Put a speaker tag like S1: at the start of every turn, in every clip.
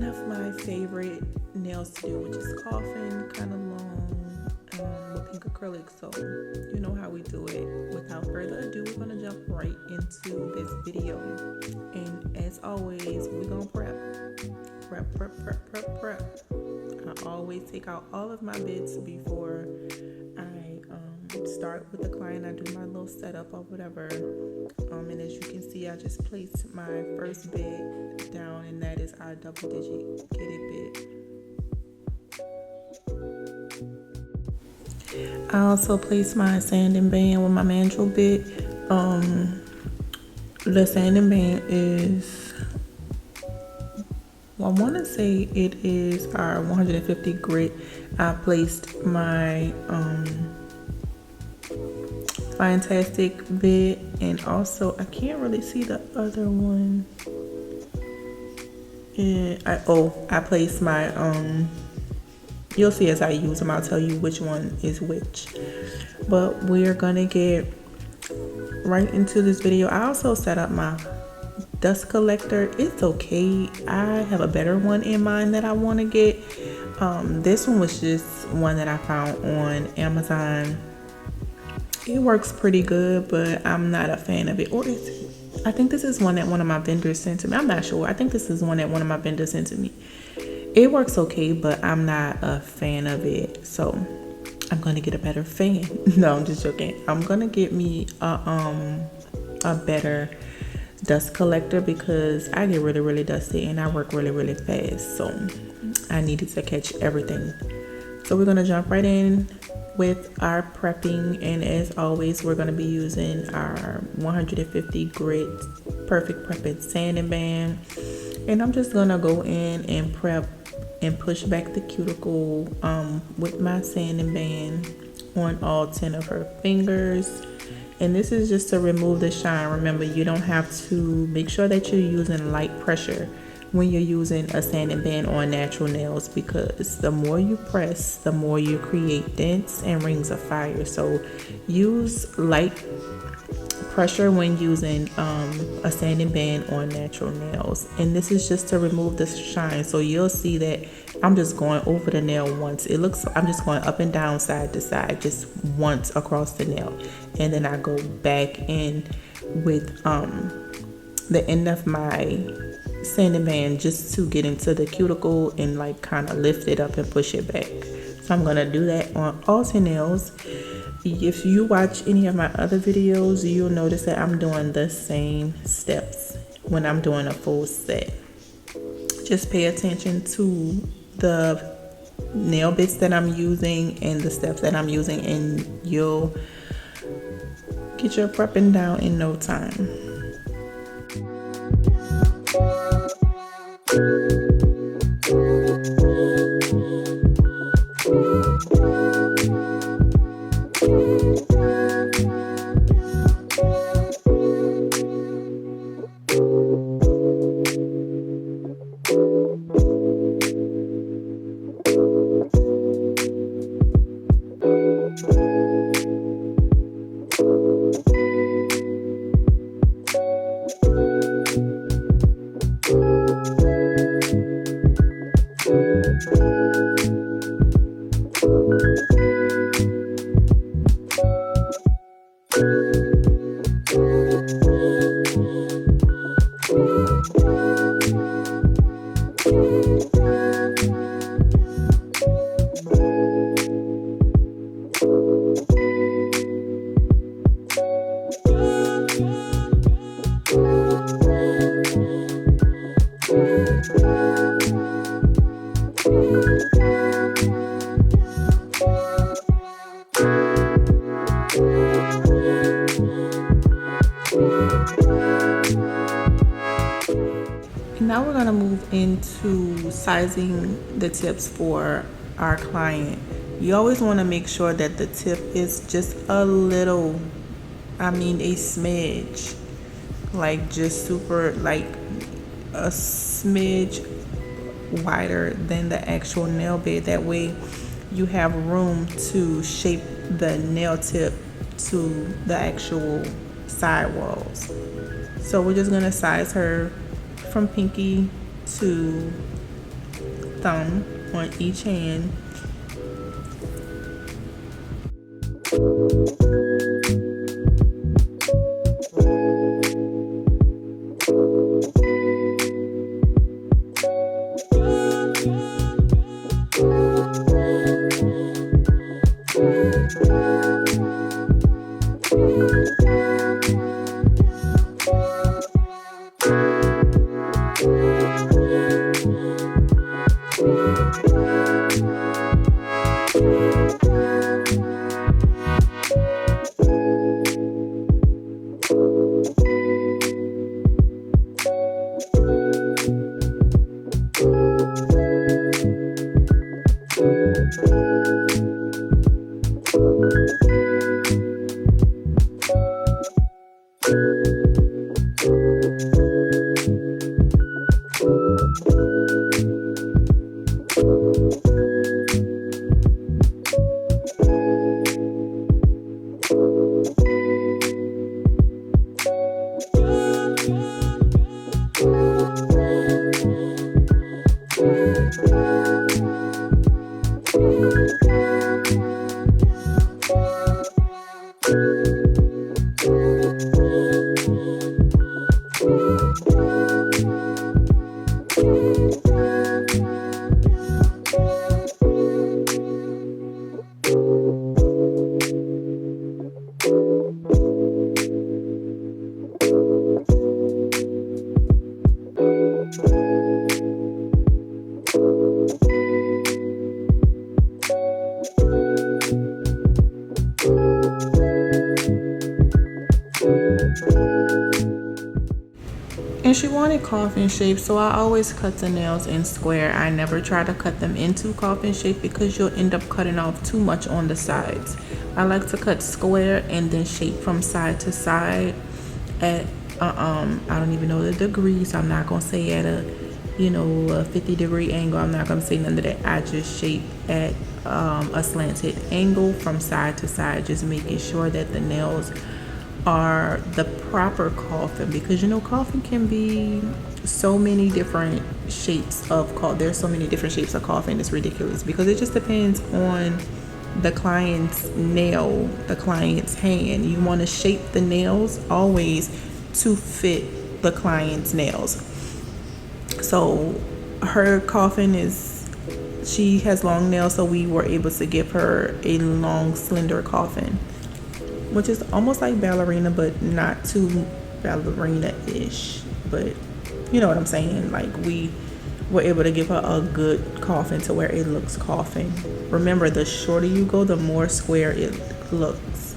S1: one of my favorite nails to do, which is coffin, kind of long, with pink acrylic. So you know how we do it. Without further ado, we're gonna jump right into this video. And as always, we're gonna prep. I always take out all of my bits before I start with the client. I do my little setup or whatever. And as you can see, I just placed my first bit down, and that is our double digit get it bit. I also placed my sanding band with my mandrel bit. The sanding band is, I want to say it is our 150 grit. I placed my fantastic bit, and also I can't really see the other one. And I placed my you'll see as I use them, I'll tell you which one is which. But we're gonna get right into this video. I also set up my dust collector. It's okay, I have a better one in mind that I want to get. This one was just one that I found on Amazon. It works pretty good, but I'm not a fan of it. Or I think this is one that one of my vendors sent to me. I'm not sure. I think this is one that one of my vendors sent to me. It works okay, but I'm not a fan of it. So I'm gonna get a better fan. No, I'm just joking. I'm gonna get me a better dust collector because I get really dusty and I work really fast. So I needed to catch everything. So we're gonna jump right in with our prepping, and as always, we're going to be using our 150 grit perfect prepping sanding band, and I'm just gonna go in and prep and push back the cuticle with my sanding band on all 10 of her fingers. And this is just to remove the shine. Remember, you don't have to, make sure that you're using light pressure when you're using a sanding band on natural nails, because the more you press, the more you create dents and rings of fire. So use light pressure when using a sanding band on natural nails. And this is just to remove the shine. So you'll see that I'm just going over the nail once. It looks, I'm just going up and down, side to side, just once across the nail, and then I go back in with the end of my sanding band just to get into the cuticle and like kind of lift it up and push it back. So I'm gonna do that on all 10 nails. If you watch any of my other videos, you'll notice that I'm doing the same steps when I'm doing a full set. Just pay attention to the nail bits that I'm using and the steps that I'm using, and you'll get your prepping down in no time. Now we're gonna move into sizing the tips for our client. You always want to make sure that the tip is just a little, a smidge, like just super, like a smidge wider than the actual nail bed. That way you have room to shape the nail tip to the actual side walls. So we're just gonna size her from pinky to thumb on each hand. And she wanted coffin shape, so I always cut the nails in square. I never try to cut them into coffin shape because you'll end up cutting off too much on the sides. I like to cut square and then shape from side to side at I don't even know the degrees. I'm not gonna say at a 50-degree angle. I'm not gonna say none of that. I just shape at a slanted angle from side to side, just making sure that the nails are the proper coffin, because coffin can be so many different shapes of coffin. There's so many different shapes of coffin. It's ridiculous because it just depends on the client's nail, the client's hand. You want to shape the nails always to fit the client's nails. So her coffin she has long nails, so we were able to give her a long slender coffin, which is almost like ballerina, but not too ballerina-ish. But you know what I'm saying? Like, we were able to give her a good coffin to where it looks coffin. Remember, the shorter you go, the more square it looks.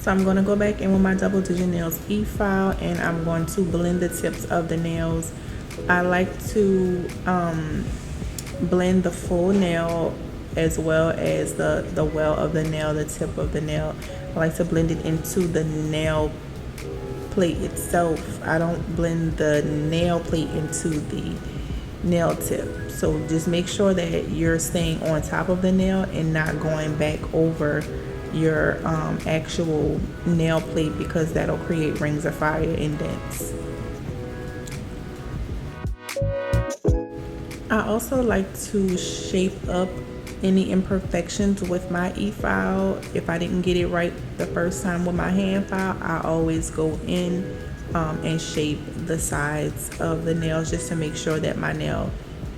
S1: So I'm going to go back in with my double digit nails e-file, and I'm going to blend the tips of the nails. I like to blend the full nail as well as the well of the nail, the tip of the nail. I like to blend it into the nail plate itself. I don't blend the nail plate into the nail tip. So just make sure that you're staying on top of the nail and not going back over your actual nail plate, because that'll create rings of fire indents. I also like to shape up any imperfections with my e-file. If I didn't get it right the first time with my hand file, I always go in and shape the sides of the nails just to make sure that my nail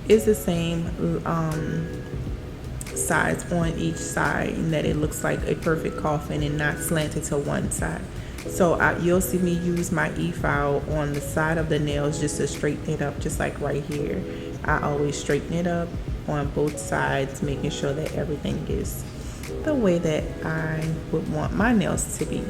S1: is the same sides on each side, and that it looks like a perfect coffin and not slanted to one side. So you'll see me use my e-file on the side of the nails just to straighten it up, just like right here. I always straighten it up on both sides, making sure that everything is the way that I would want my nails to be.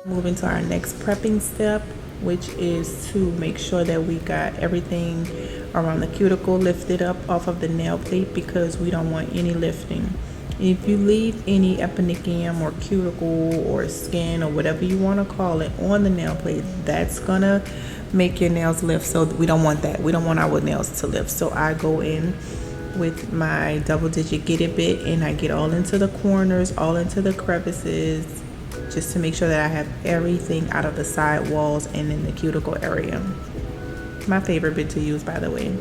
S1: Moving to our next prepping step, which is to make sure that we got everything around the cuticle lifted up off of the nail plate, because we don't want any lifting. If you leave any epinicium or cuticle or skin or whatever you want to call it on the nail plate, that's gonna make your nails lift. So we don't want that. We don't want our nails to lift. So I go in with my double digit get it bit, and I get all into the corners, all into the crevices, just to make sure that I have everything out of the side walls and in the cuticle area. My favorite bit to use, by the way.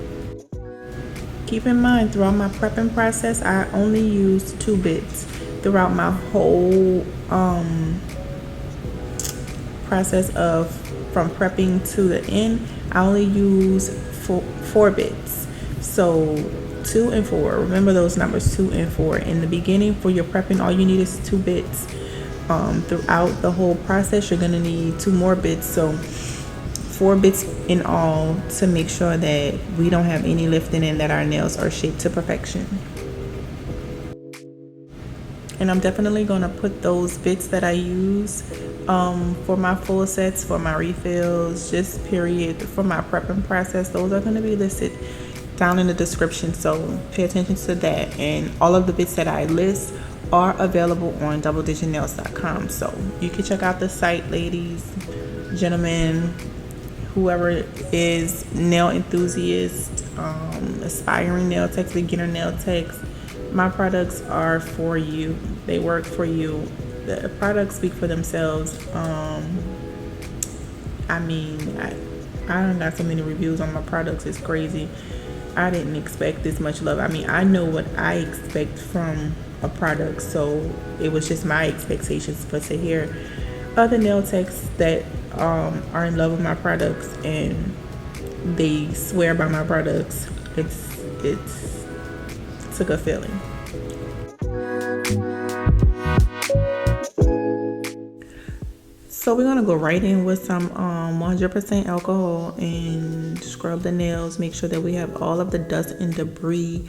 S1: Keep in mind, throughout my prepping process, I only use 2 bits. Throughout my whole process of from prepping to the end, I only use 4 bits. So 2 and 4, remember those numbers, 2 and 4. In the beginning, for your prepping, all you need is 2 bits. Throughout the whole process, you're gonna need 2 more bits, so 4 bits in all, to make sure that we don't have any lifting and that our nails are shaped to perfection. And I'm definitely gonna put those bits that I use for my full sets, for my refills, just period, for my prepping process, those are gonna be listed down in the description, so pay attention to that. And all of the bits that I list are available on doubledigitnails.com, so you can check out the site, ladies, gentlemen, whoever is nail enthusiast, aspiring nail techs, beginner nail techs. My products are for you. They work for you. The products speak for themselves. I mean, I don't got so many reviews on my products, it's crazy. I didn't expect this much love. I mean, I know what I expect from a product, so it was just my expectations. But to hear other nail techs that are in love with my products and they swear by my products, it's a good feeling. So we're gonna go right in with some 100% alcohol and scrub the nails, make sure that we have all of the dust and debris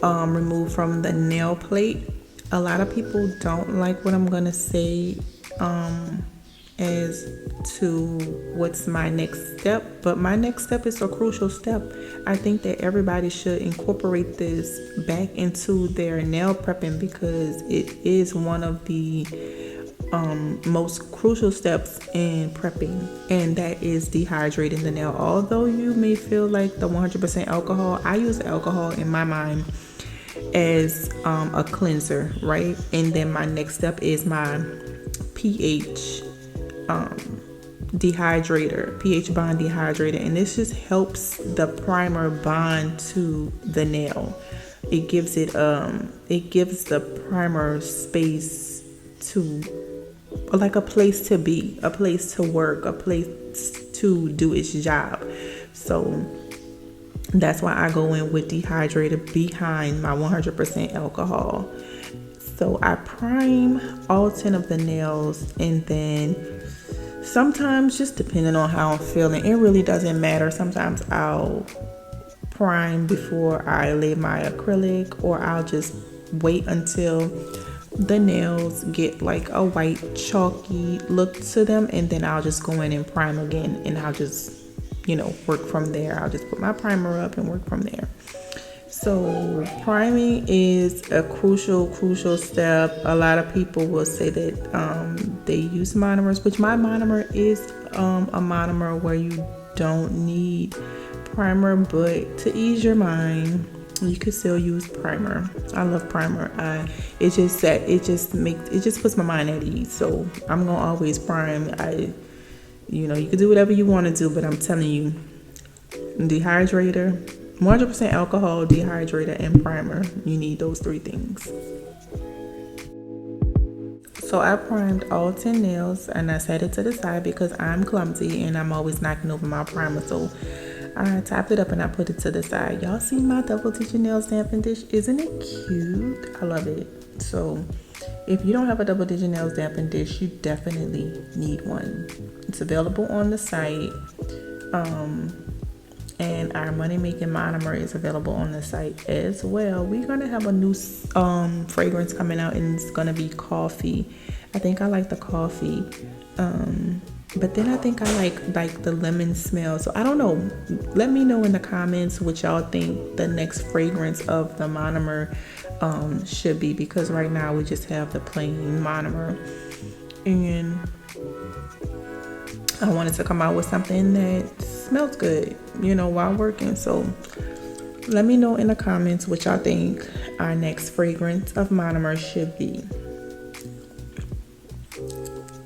S1: removed from the nail plate. A lot of people don't like what I'm gonna say as to what's my next step, but my next step is a crucial step. I think that everybody should incorporate this back into their nail prepping, because it is one of the most crucial steps in prepping, and that is dehydrating the nail. Although you may feel like the 100% alcohol, I use alcohol in my mind as a cleanser, right? And then my next step is my pH dehydrator, pH bond dehydrator, and this just helps the primer bond to the nail. It gives the primer space to, like, a place to be, a place to work, a place to do its job. So that's why I go in with dehydrator behind my 100% alcohol. So I prime all 10 of the nails, and then sometimes, just depending on how I'm feeling, it really doesn't matter. Sometimes I'll prime before I lay my acrylic, or I'll just wait until the nails get like a white chalky look to them, and then I'll just go in and prime again, and I'll just, work from there. I'll just put my primer up and work from there. So priming is a crucial step. A lot of people will say that they use monomers, which my monomer is a monomer where you don't need primer, but to ease your mind, you could still use primer. I love primer. It just puts my mind at ease. So I'm gonna always prime. You can do whatever you want to do, but I'm telling you, dehydrator, 100% alcohol, dehydrator, and primer. You need those 3 things. So I primed all 10 nails, and I set it to the side because I'm clumsy and I'm always knocking over my primer. So I tapped it up and I put it to the side. Y'all see my double digit nail stamping dish? Isn't it cute? I love it. So if you don't have a double digit nail stamping dish, you definitely need one. It's available on the site. And our money making monomer is available on the site as well. We're gonna have a new fragrance coming out, and it's gonna be coffee. I think I like the coffee, but then I think I like the lemon smell. So I don't know. Let me know in the comments what y'all think the next fragrance of the monomer should be, because right now we just have the plain monomer, and I wanted to come out with something that smells good, while working. So let me know in the comments what y'all think our next fragrance of monomer should be.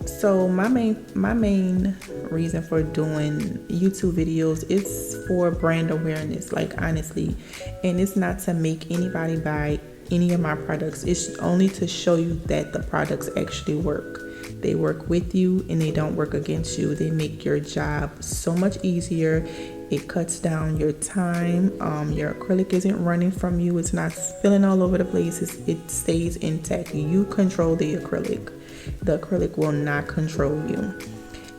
S1: So my main reason for doing YouTube videos is for brand awareness, like honestly, and it's not to make anybody buy any of my products. It's only to show you that the products actually work. They work with you and they don't work against you. They make your job so much easier. It cuts down your time. Your acrylic isn't running from you. It's not spilling all over the place. It stays intact. You control the acrylic. The acrylic will not control you.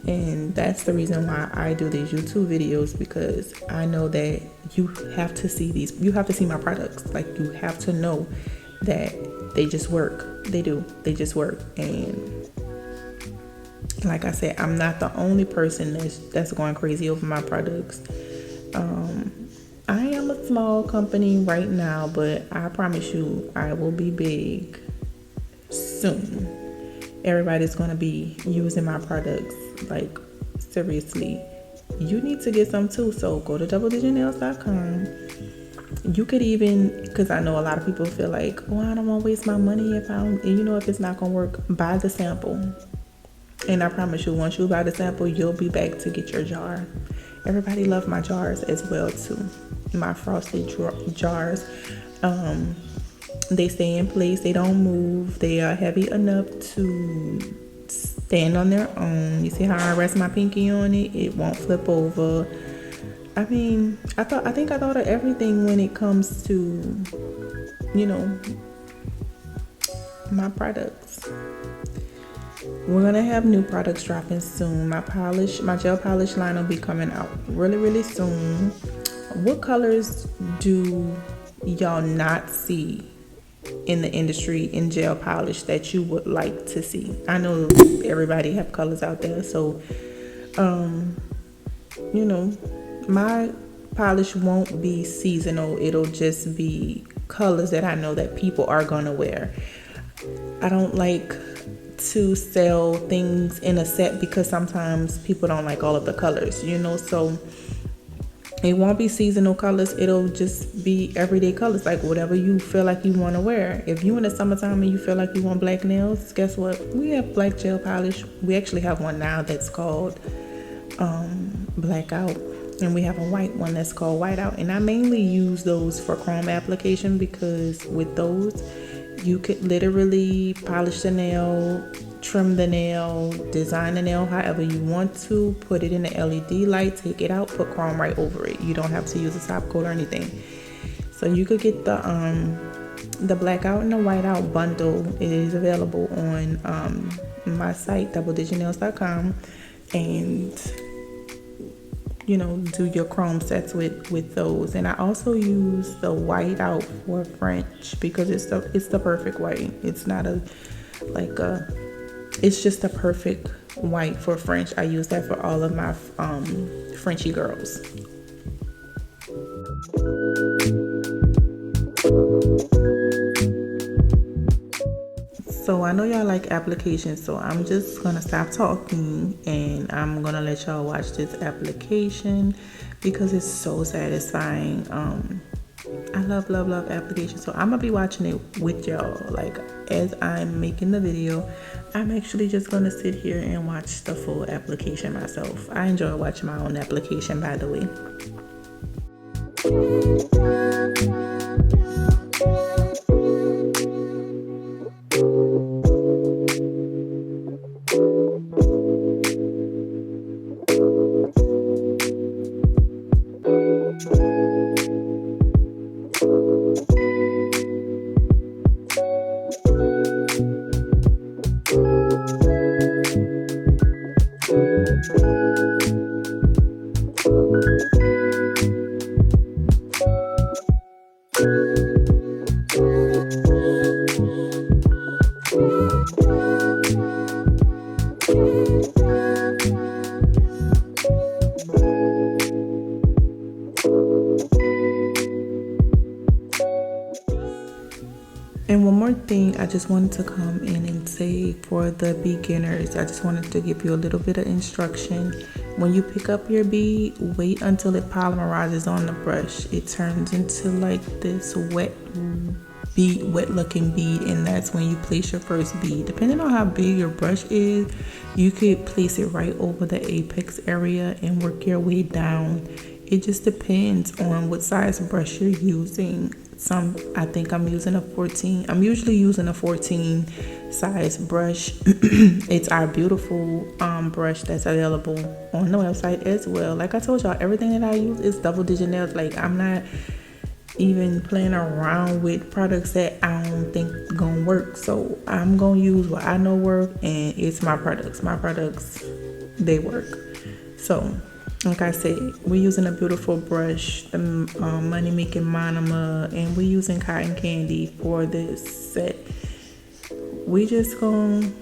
S1: And that's the reason why I do these YouTube videos, because I know that you have to see these. You have to see my products. Like, you have to know that they just work. They do. They just work. And like I said, I'm not the only person that's going crazy over my products. I am a small company right now, but I promise you I will be big soon. Everybody's going to be using my products. Like, seriously, you need to get some too. So go to doubledigitnails.com. You could even, because I know a lot of people feel like, oh, I don't want to waste my money if it's not going to work. Buy the sample. And I promise you, once you buy the sample, you'll be back to get your jar. Everybody loves my jars as well too. My frosted jars. They stay in place. They don't move. They are heavy enough to stand on their own. You see how I rest my pinky on it? It won't flip over. I mean, I think I thought of everything when it comes to, my products. We're gonna have new products dropping soon. My gel polish line will be coming out really, really soon. What colors do y'all not see in the industry in gel polish that you would like to see? I know everybody have colors out there, so my polish won't be seasonal. It'll just be colors that I know that people are gonna wear. I don't like to sell things in a set because sometimes people don't like all of the colors, so it won't be seasonal colors. It'll just be everyday colors, like whatever you feel like you want to wear. If you in the summertime and you feel like you want black nails, guess what? We have black gel polish. We actually have one now that's called Blackout, and we have a white one that's called Whiteout, and I mainly use those for chrome application, because with those you could literally polish the nail, trim the nail, design the nail however you want to, put it in the LED light, take it out, put chrome right over it. You don't have to use a top coat or anything. So you could get the The blackout and the whiteout bundle is available on my site, doubledigitnails.com, and you know, do your chrome sets with those. And I also use the whiteout for French because it's the perfect white. It's not it's just a perfect white for French. I use that for all of my Frenchy girls. So I know y'all like applications, so I'm just gonna stop talking and I'm gonna let y'all watch this application because it's so satisfying. I love applications, so I'm gonna be watching it with y'all. Like, as I'm making the video, I'm actually just gonna sit here and watch the full application myself. I enjoy watching my own application, by the way. And one more thing I just wanted to come in and say for the beginners, I just wanted to give you a little bit of instruction. When you pick up your bead, wait until it polymerizes on the brush. It turns into like this wet looking bead, and that's when you place your first bead. Depending on how big your brush is, you could place it right over the apex area and work your way down. It just depends on what size brush you're using. I think I'm using a 14. I'm usually using a 14 size brush. It's our beautiful brush that's available on the website as well. Like I told y'all, everything that I use is double digit nails. Like, I'm not even playing around with products that I don't think gonna work. So I'm gonna use what I know work, and it's my products. My products, they work. So like I said, we're using a beautiful brush, the Money Making Monomer, and we're using cotton candy for this set. We gonna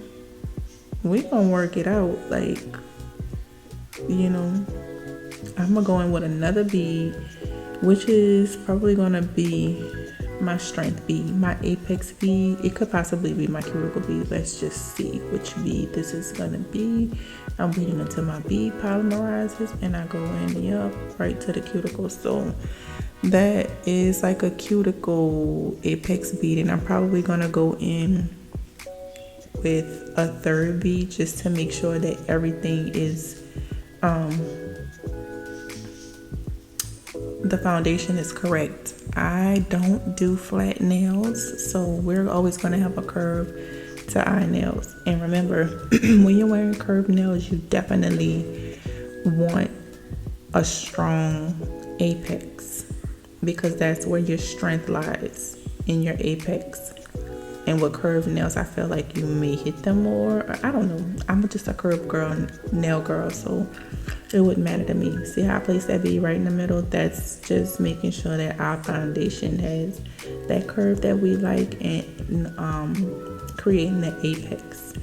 S1: work it out. Like, you know, I'm gonna go in with another bead, which is probably gonna be my strength bead, my apex bead. It could possibly be my cuticle bead. Let's just see which bead this is gonna be. I'm waiting until my bead polymerizes and I go in, right to the cuticle. So that is like a cuticle apex bead, and I'm probably gonna go in with a third bead just to make sure that everything is the foundation is correct. I don't do flat nails, so we're always going to have a curve to eye nails. And remember, when you're wearing curved nails, you definitely want a strong apex, because that's where your strength lies, in your apex. And with curved nails, I feel like you may hit them more. I don't know. I'm just a curved girl, nail girl, so it wouldn't matter to me. See how I place that bead right in the middle? That's just making sure that our foundation has that curve that we like, and creating the apex.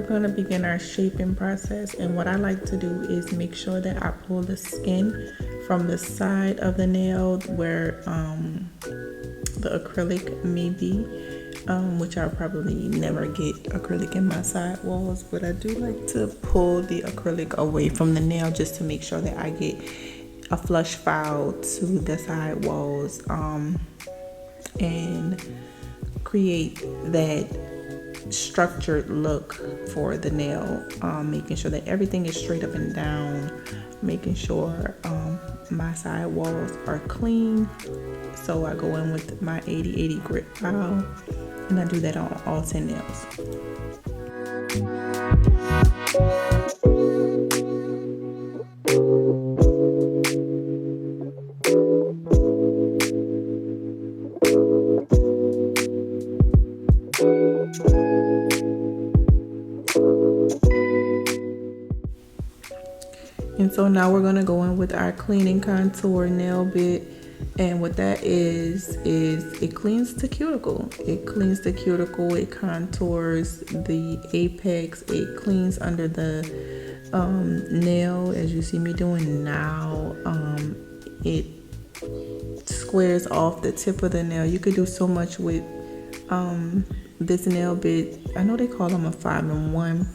S1: going to begin our shaping process, and what I like to do is make sure that I pull the skin from the side of the nail where the acrylic may be, which I'll probably never get acrylic in my side walls, but I do like to pull the acrylic away from the nail just to make sure that I get a flush file to the side walls, and create that structured look for the nail, making sure that everything is straight up and down, making sure my side walls are clean. So I go in with my 80/80 grit file, and I do that on all 10 nails. And so now we're gonna go in with our cleaning contour nail bit, and what that is it cleans the cuticle. It cleans the cuticle, it contours the apex, it cleans under the nail, as you see me doing now. It squares off the tip of the nail. You could do so much with this nail bit. I know they call them a 5-in-1,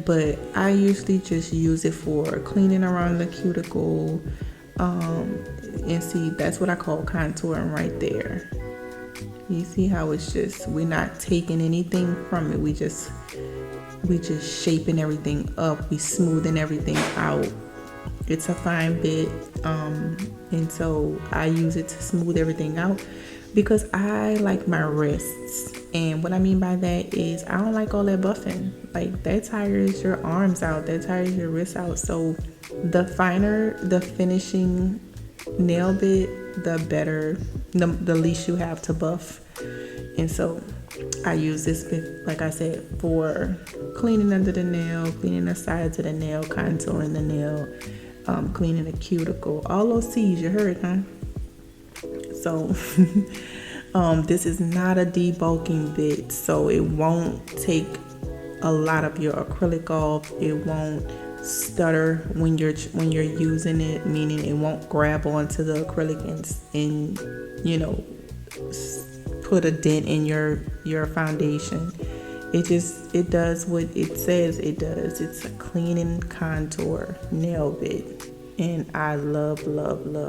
S1: but I usually just use it for cleaning around the cuticle, and see, that's what I call contouring right there. You see how it's just, we're not taking anything from it, we just shaping everything up, we smoothing everything out. It's a fine bit, and so I use it to smooth everything out because I like my wrists. And what I mean by that is I don't like all that buffing. Like, that tires your arms out, that tires your wrists out. So the finer the finishing nail bit, the better, the least you have to buff. And so I use this bit, like I said, for cleaning under the nail, cleaning the sides of the nail, contouring the nail, cleaning the cuticle, all those C's, you heard, huh? So this is not a debulking bit, so it won't take a lot of your acrylic off. It won't stutter when you're using it, meaning it won't grab onto the acrylic and you know, put a dent in your foundation. It does what it says it does. It's a cleaning contour nail bit, and I love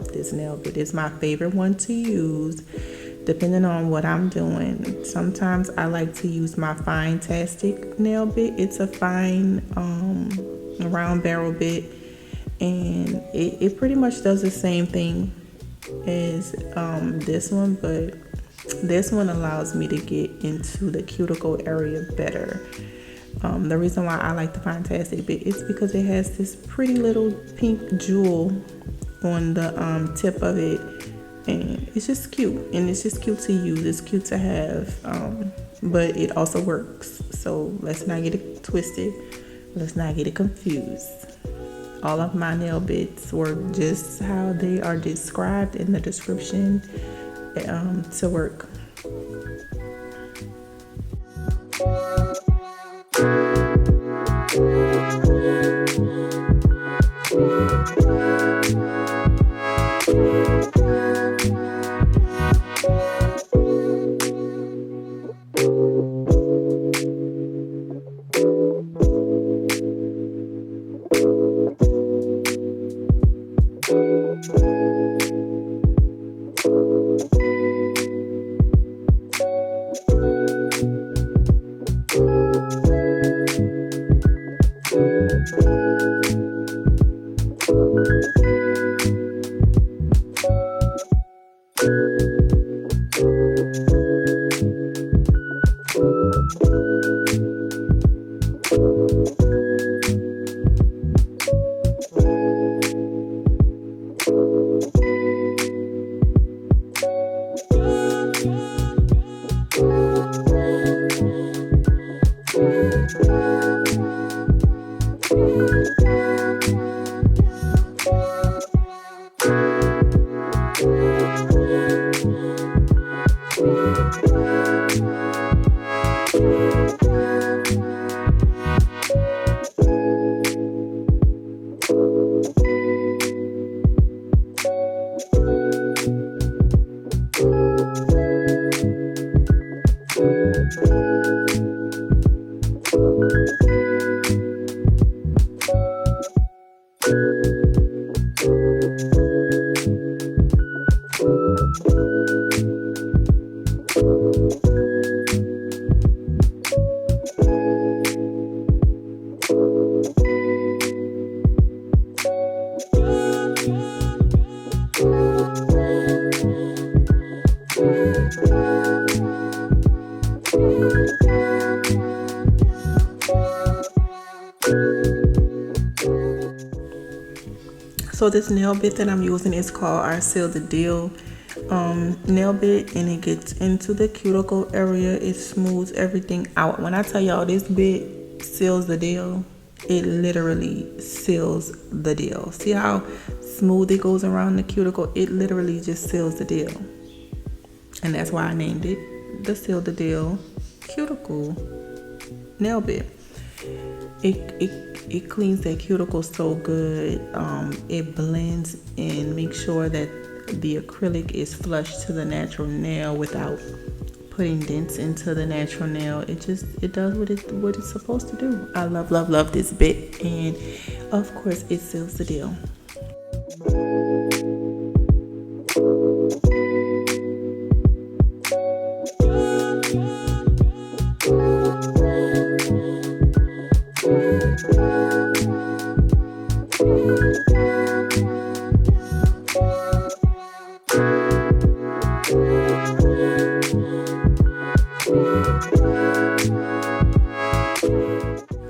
S1: this nail bit. It's my favorite one to use depending on what I'm doing. Sometimes I like to use my Fine-tastic nail bit. It's a fine round barrel bit, and it pretty much does the same thing as this one, but this one allows me to get into the cuticle area better. The reason why I like the Fine-tastic bit is because it has this pretty little pink jewel on the tip of it, and it's just cute, and it's just cute to use, it's cute to have, but it also works. So let's not get it twisted, let's not get it confused. All of my nail bits work just how they are described in the description to work. So this nail bit that I'm using is called our Seal the Deal nail bit, and it gets into the cuticle area. It smooths everything out. When I tell y'all this bit seals the deal, it literally seals the deal. See how smooth it goes around the cuticle? It literally just seals the deal. And that's why I named it the Seal the Deal cuticle nail bit. It cleans that cuticle so good. It blends and makes sure that the acrylic is flush to the natural nail without putting dents into the natural nail. It does what it's supposed to do. I love this bit, and of course it seals the deal.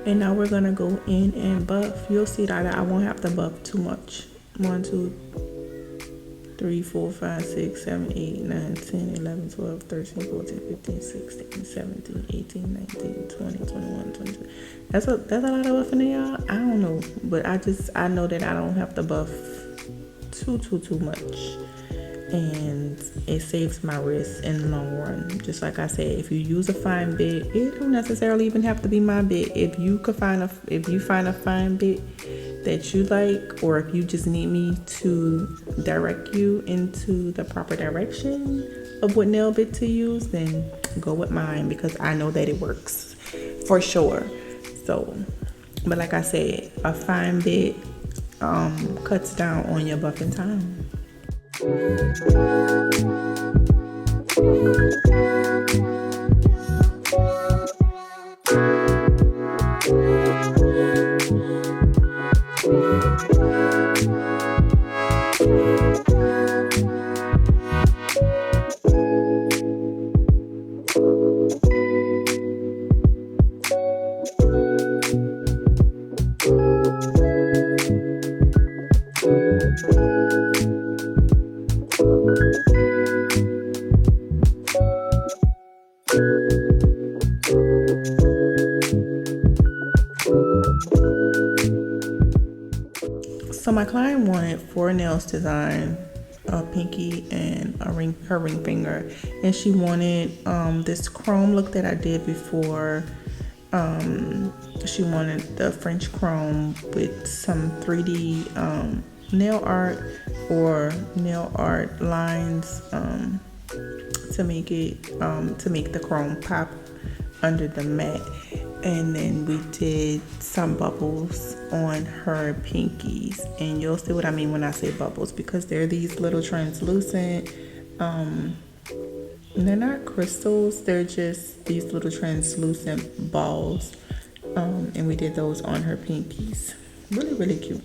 S1: And now we're gonna go in and buff. You'll see that I won't have to buff too much. 1, 2, 3, 4, 5, 6, 7, 8, 9, 10, 11, 12, 13, 14, 15, 16, 17, 18, 19, 20, 21, 22. That's a lot of buffing, y'all. I don't know, but I know that I don't have to buff too much. And it saves my wrist in the long run. Just like I said, if you use a fine bit, it don't necessarily even have to be my bit. If you find a fine bit that you like, or if you just need me to direct you into the proper direction of what nail bit to use, then go with mine, because I know that it works for sure. So, but like I said, a fine bit cuts down on your buffing time. So my client wanted 4 nails designed, a pinky and her ring finger, and she wanted this chrome look that I did before. She wanted the French chrome with some 3D nail art or nail art lines to make the chrome pop under the mat. And then we did some bubbles on her pinkies, and you'll see what I mean when I say bubbles, because they're these little translucent, they're not crystals, they're just these little translucent balls, and we did those on her pinkies. Really cute.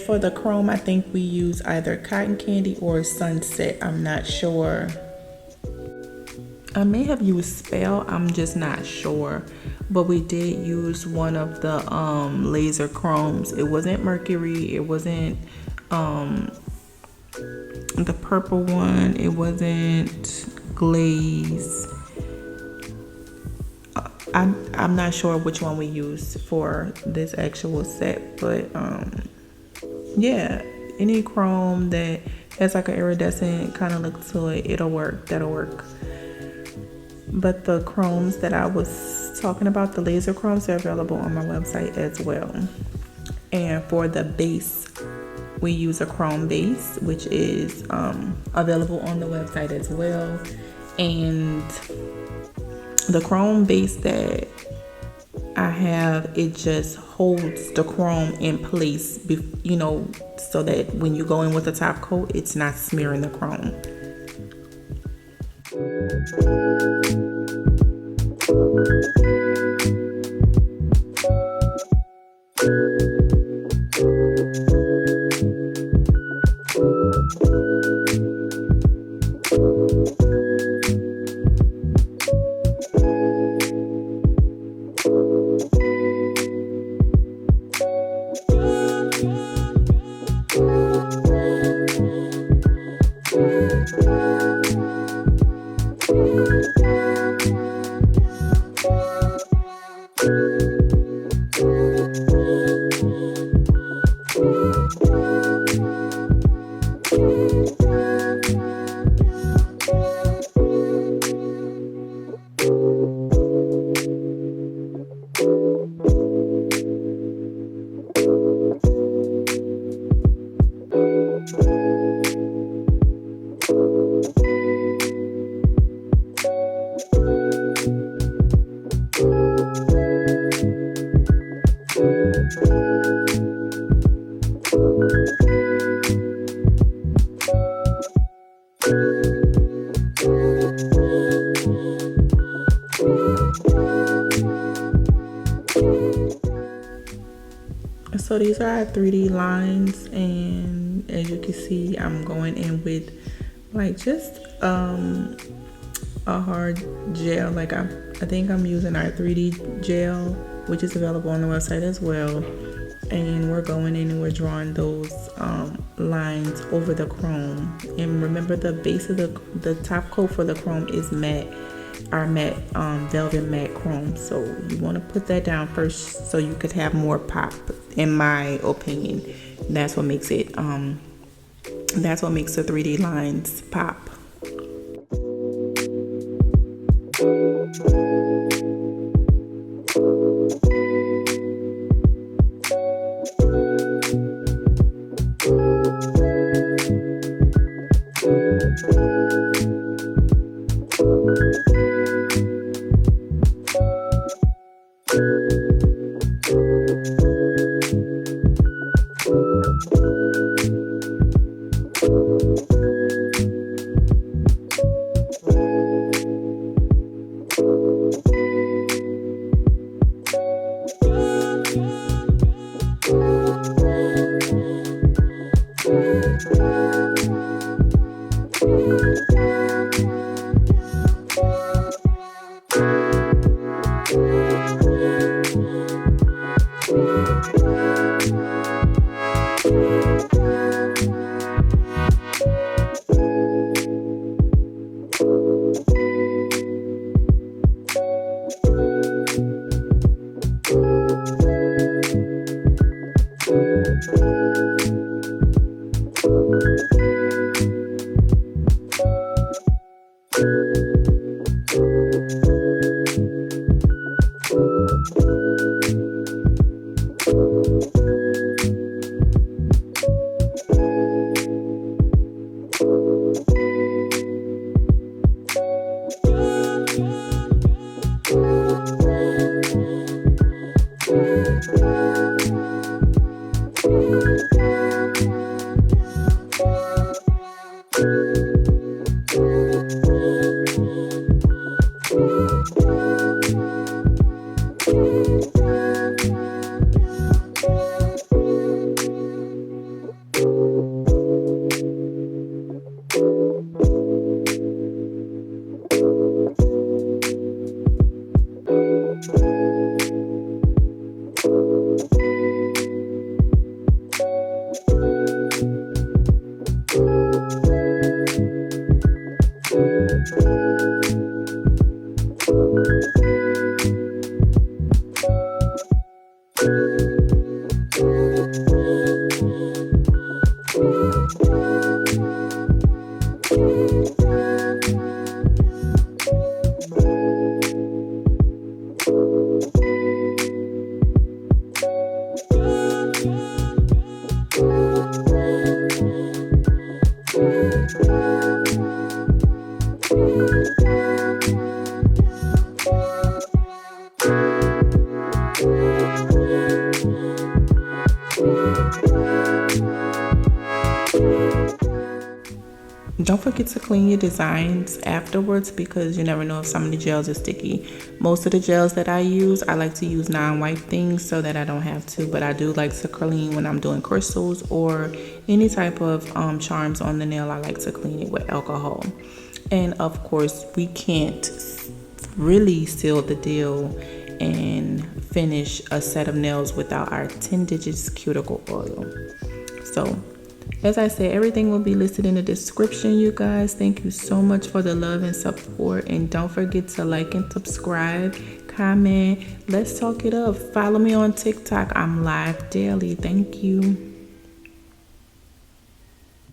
S1: for the chrome, I think we use either cotton candy or sunset. I'm not sure. I may have used spell, I'm just not sure. But we did use one of the laser chromes. It wasn't mercury, it wasn't the purple one, it wasn't glaze. I'm not sure which one we used for this actual set, but yeah, any chrome that has like an iridescent kind of look to it, it'll work. That'll work. But the chromes that I was talking about, the laser chromes, are available on my website as well. And for the base, we use a chrome base, which is available on the website as well. And the chrome base that I have, it just holds the chrome in place, you know, so that when you go in with a top coat, it's not smearing the chrome. So these are our 3D lines, and as you can see, I'm going in with like just a hard gel. Like I think I'm using our 3D gel, which is available on the website as well. And we're going in and we're drawing those lines over the chrome. And remember, the base of the top coat for the chrome is matte, our matte velvet matte chrome. So you want to put that down first so you could have more pop, in my opinion. That's what makes it that's what makes the 3D lines pop. Don't forget to clean your designs afterwards because you never know if some of the gels are sticky. Most of the gels that I use, I like to use non-white things so that I don't have to, but I do like to clean when I'm doing crystals or any type of charms on the nail. I like to clean it with alcohol. And of course, we can't really seal the deal and finish a set of nails without our 10 digits cuticle oil. So as I said, everything will be listed in the description, you guys. Thank you so much for the love and support. And don't forget to like and subscribe, comment. Let's talk it up. Follow me on TikTok. I'm live daily. Thank you.